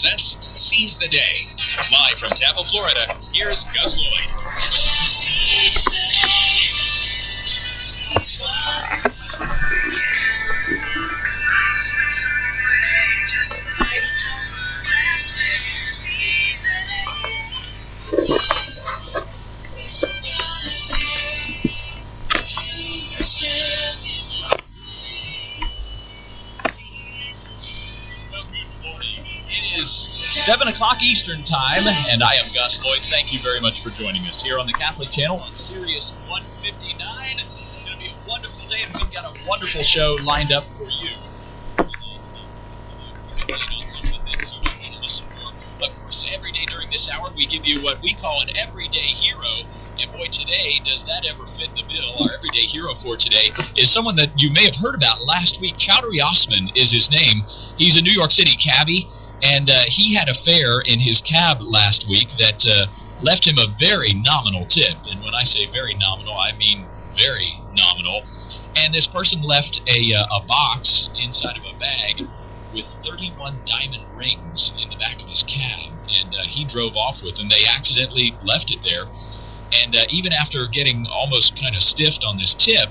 presents Seize the Day. Live from Tampa, Florida, here's Gus Lloyd. Seize the day. Seize one. Just like blessings. Seize the day. It is 7 o'clock Eastern Time, and I am Gus Lloyd. Thank you very much for joining us here on the Catholic Channel on CERYUS 159. It's going to be a wonderful day, and we've got a wonderful show lined up for you. Of course, every day during this hour, we give you what we call an everyday hero. And boy, today, does that ever fit the bill? Our everyday hero for today is someone that you may have heard about last week. Chowdhury Osman is his name. He's a New York City cabbie, and he had a fare in his cab last week that left him a very nominal tip. And when I say very nominal, I mean very nominal. And this person left a box inside of a bag with 31 diamond rings in the back of his cab, and he drove off with them. They accidentally left it there. And even after getting almost kind of stiffed on this tip,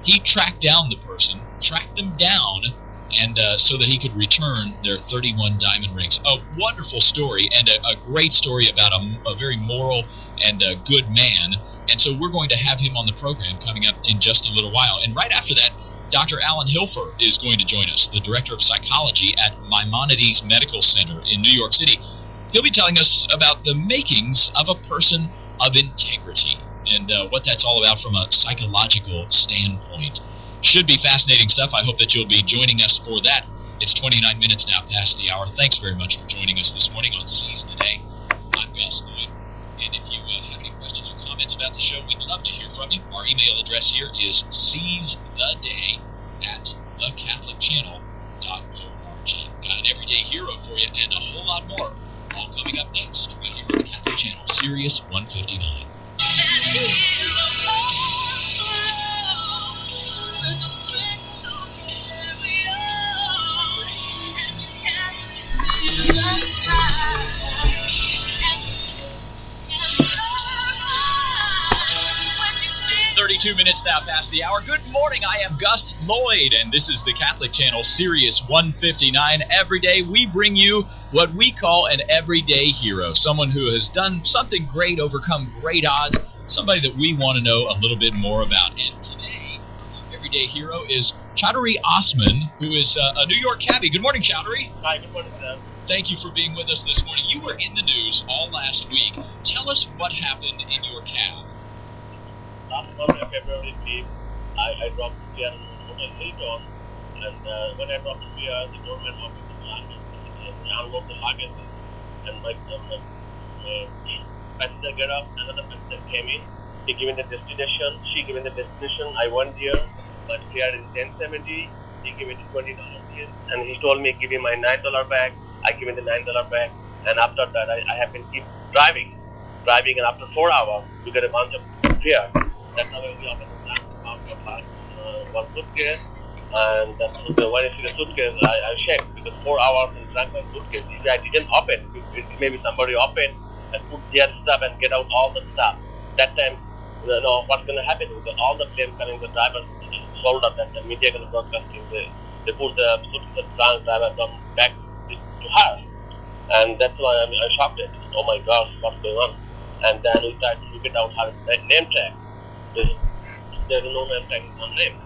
he tracked down the person, tracked them down, and so that he could return their 31 diamond rings. A wonderful story, and a great story about a very moral and good man. And so we're going to have him on the program coming up in just a little while. And right after that, Dr. Alan Hilfer is going to join us, the Director of Psychology at Maimonides Medical Center in New York City. He'll be telling us about the makings of a person of integrity and what that's all about from a psychological standpoint. Should be fascinating stuff. I hope that you'll be joining us for that. It's 29 minutes now past the hour. Thanks very much for joining us this morning on Seize the Day. I'm Gus Lloyd, and if you have any questions or comments about the show, we'd love to hear from you. Our email address here is seizetheday@thecatholicchannel.org. Got an everyday hero for you and a whole lot more, all coming up next right here on the Catholic Channel, CERYUS 159. Minutes now past the hour. Good morning, I am Gus Lloyd, and this is the Catholic Channel, CERYUS 159. Every day we bring you what we call an everyday hero, someone who has done something great, overcome great odds, somebody that we want to know a little bit more about. And today, our everyday hero is Chowdhury Osman, who is a New York cabbie. Good morning, Chowdhury. Hi, good morning, sir. Thank you for being with us this morning. You were in the news all last week. Tell us what happened in your cab. Last month, February 5th, I dropped the fare on Hotel Hilton, and when I dropped the fare, the government office unlocked the luggage, and my passenger got up, another passenger came in, he gave me the destination, she gave me the destination, I went there, my fare is $10.70, he gave me the $20 bill, and he told me, give me my $9 back, I give him the $9 back, and after that, I have been keep driving, and after 4 hours, we get a bunch of fare. That's how we open the one suitcase, and when I see the suitcase, I checked because 4 hours in track my suitcase. If I didn't open, maybe somebody opened and put their stuff and get out all the stuff. That time, what's going to happen with all the claims coming, the driver sold up that the media going to broadcasting. They put the suitcase trans driver back to her, and that's why I shocked it. Oh my gosh, what's going on? And then we tried to look it out her name tag. There's no name tag on name.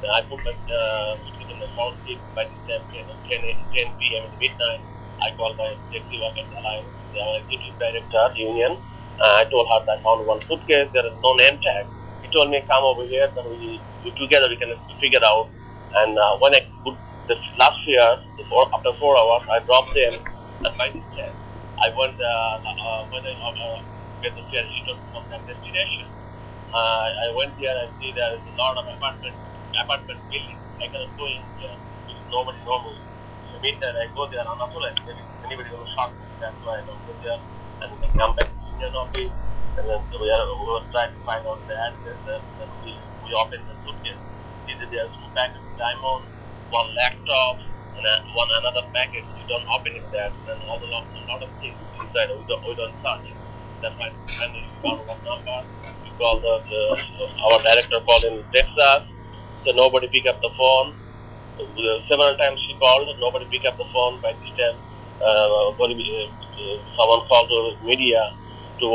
I put my suitcase in the front seat by the time 10 p.m. at midnight. I called my taxi worker, the executive director union. I told her that I found one suitcase. There is no name tag. He told me, come over here, then we together we can figure out. And when I put the last year, after 4 hours, I dropped them at my distance. I went when I get the fare returned from that destination. I went there and see there is a lot of apartment buildings. I cannot go in there because nobody knows me. So meantime, I go there on a bullet. Anybody going to shock me? That's why I don't go there. And then come back to the union office. And then we were trying to find out the address. And we opened the suitcase. There's 2 bags of diamonds, 1 laptop, and another package. We don't open it there, and a lot of things inside we don't touch. That's why finally we found one number. We called our director called in Texas, so nobody picked up the phone. Several times she called, nobody picked up the phone. By this time, someone called to media to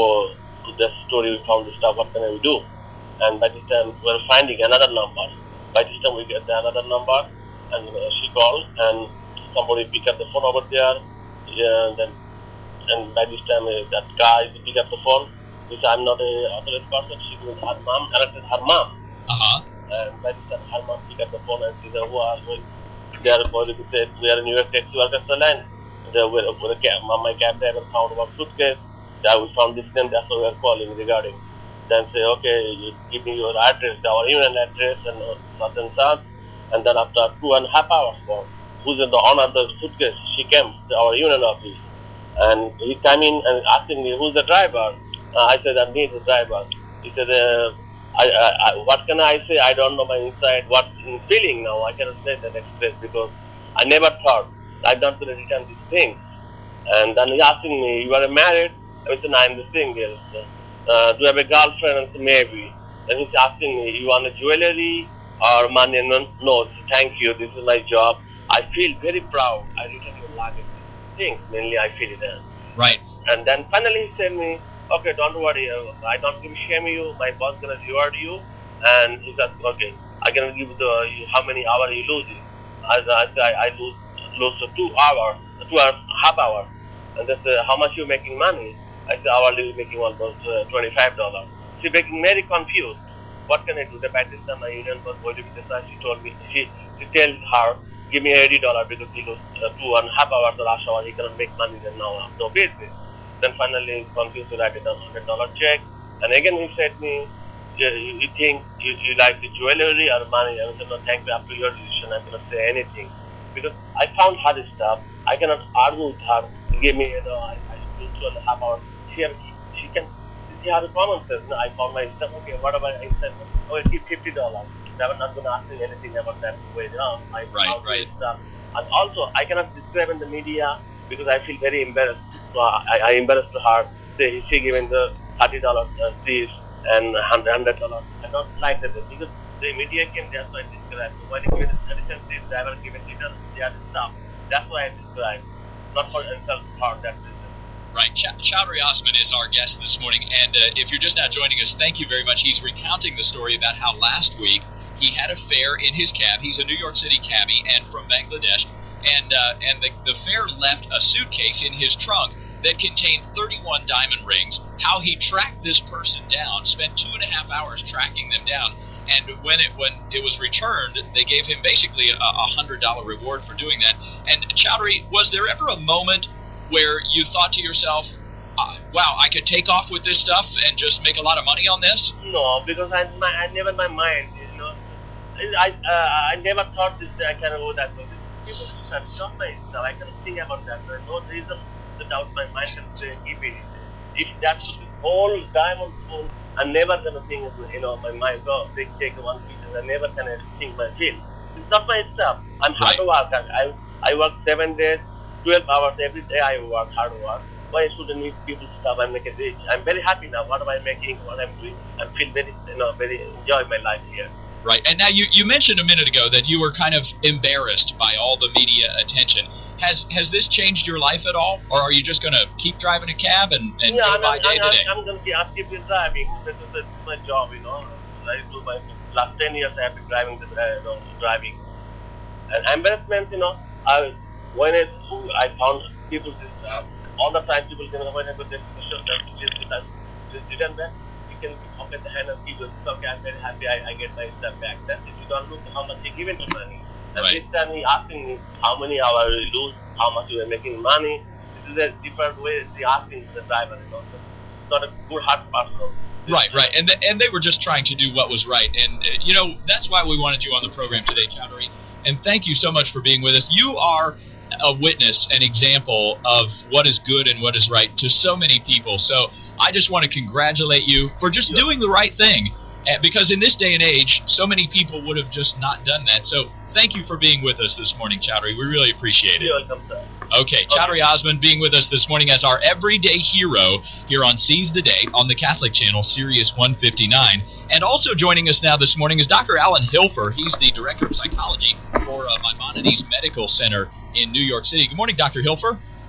the story. We found this stuff. What can we do? And by this time, we were finding another number. By this time, we get another number, and she called, and somebody picked up the phone over there. And by this time, that guy picked up the phone. He said, "I'm not an authorized person." She was her mom, arrested her mom. And by this time, her mom picked up the phone and said, "Who are we?" They are going to say, "We are in New York taxi workers land." My cab driver found our suitcase. We found this name. That's what we are calling regarding. Then say, "Okay, you give me your address, our email address, and such and such." And then after 2.5 hours, who's in the owner of the suitcase? She came to our union office, and he came in and asking me, "Who's the driver?" I said, "I'm me, the driver." He said, "What can I say? I don't know my inside. What's in feeling now? I cannot say that express because I never thought I'm not going to return these things." And then he asking me, "You are married?" I said, "No, I'm the single." "Do you have a girlfriend?" I said, "Maybe." Then he's asking me, "You want a jewelry or money?" No, thank you. This is my job. I feel very proud. I return your luggage. Things mainly I feel it. Right. And then finally he said me, "Okay, don't worry. I don't give shame you. My boss gonna reward you." And he said, "Okay, I can give how many hours you losing." I lose 2 hours, 2.5 hours. And they said, "How much you making money?" I said, "Hourly making almost $25." She making very confused. What can I do? The by this time my union was going to be decided. She told me, she tells her, "Give me $80 because he lost 2.5 hours the last hour. He cannot make money then now. No business." Then finally confused to write it a $100 check. And again he said me, "You think you like the jewelry or money?" I said, "No, thank you. Up to your decision. I cannot say anything because I found her stuff. I cannot argue with her. Give me, I do 2.5 hours. She has a common sense. I found my stuff. Okay, what about I said? Okay, keep $50. They were not going to ask me anything about that way. I found my stuff. And also, I cannot describe in the media because I feel very embarrassed. So I embarrassed her. Say she given the $30 tips and $100. I don't like that because the media came. That's why I described. So when you give the additional tips, they will give it return their stuff. That's why I described. Not for insult her that reason. Right. Chowdhury Osman is our guest this morning, and if you're just now joining us, thank you very much. He's recounting the story about how last week he had a fare in his cab. He's a New York City cabbie and from Bangladesh, and the fare left a suitcase in his trunk that contained 31 diamond rings. How he tracked this person down, spent 2.5 hours tracking them down, and when it was returned, they gave him basically a $100 reward for doing that. And Chowdhury, was there ever a moment where you thought to yourself, "Wow, I could take off with this stuff and just make a lot of money on this"? No, because I never in my mind, I never thought this I can go that way. People it's not my stuff. I cannot think about that. There's no reason to doubt my mind can say keep it. If that should be all diamond full, I'm never gonna think my mind. Oh, they take one piece. I never can think my feel. It's not my stuff. I'm hard worker. I work 7 days. 12 hours every day I work, hard work. Why shouldn't need people's stuff and make it rich? I'm very happy now. What am I making? What I'm doing? I feel very, very enjoy my life here. Right. And now you mentioned a minute ago that you were kind of embarrassed by all the media attention. Has this changed your life at all, or are you just going to keep driving a cab and go by day to day? I'm going to keep driving. This is my job. I do my last 10 years I have been driving. Driving. And embarrassment. When I found people all the time people say when I go to the show just didn't then you can open the hand and people okay, I'm very happy I get my stuff back. That's if you don't look how much you given to money. And this time he asking me how many hours you lose, how much you are making money. This is a different way he asking the driver, It's not a good heart person. Right. And they were just trying to do what was right. And that's why we wanted you on the program today, Chowdhury. And thank you so much for being with us. You are a witness, an example of what is good and what is right to so many people. So I just want to congratulate you for just doing the right thing Because in this day and age, so many people would have just not done that. So thank you for being with us this morning, Chowdhury. We really appreciate it. You're welcome, sir. Okay, Chowdhury Osman being with us this morning as our everyday hero here on Seize the Day on the Catholic channel, Sirius 159. And also joining us now this morning is Dr. Alan Hilfer. He's the Director of Psychology for Maimonides Medical Center in New York City. Good morning, Dr. Hilfer.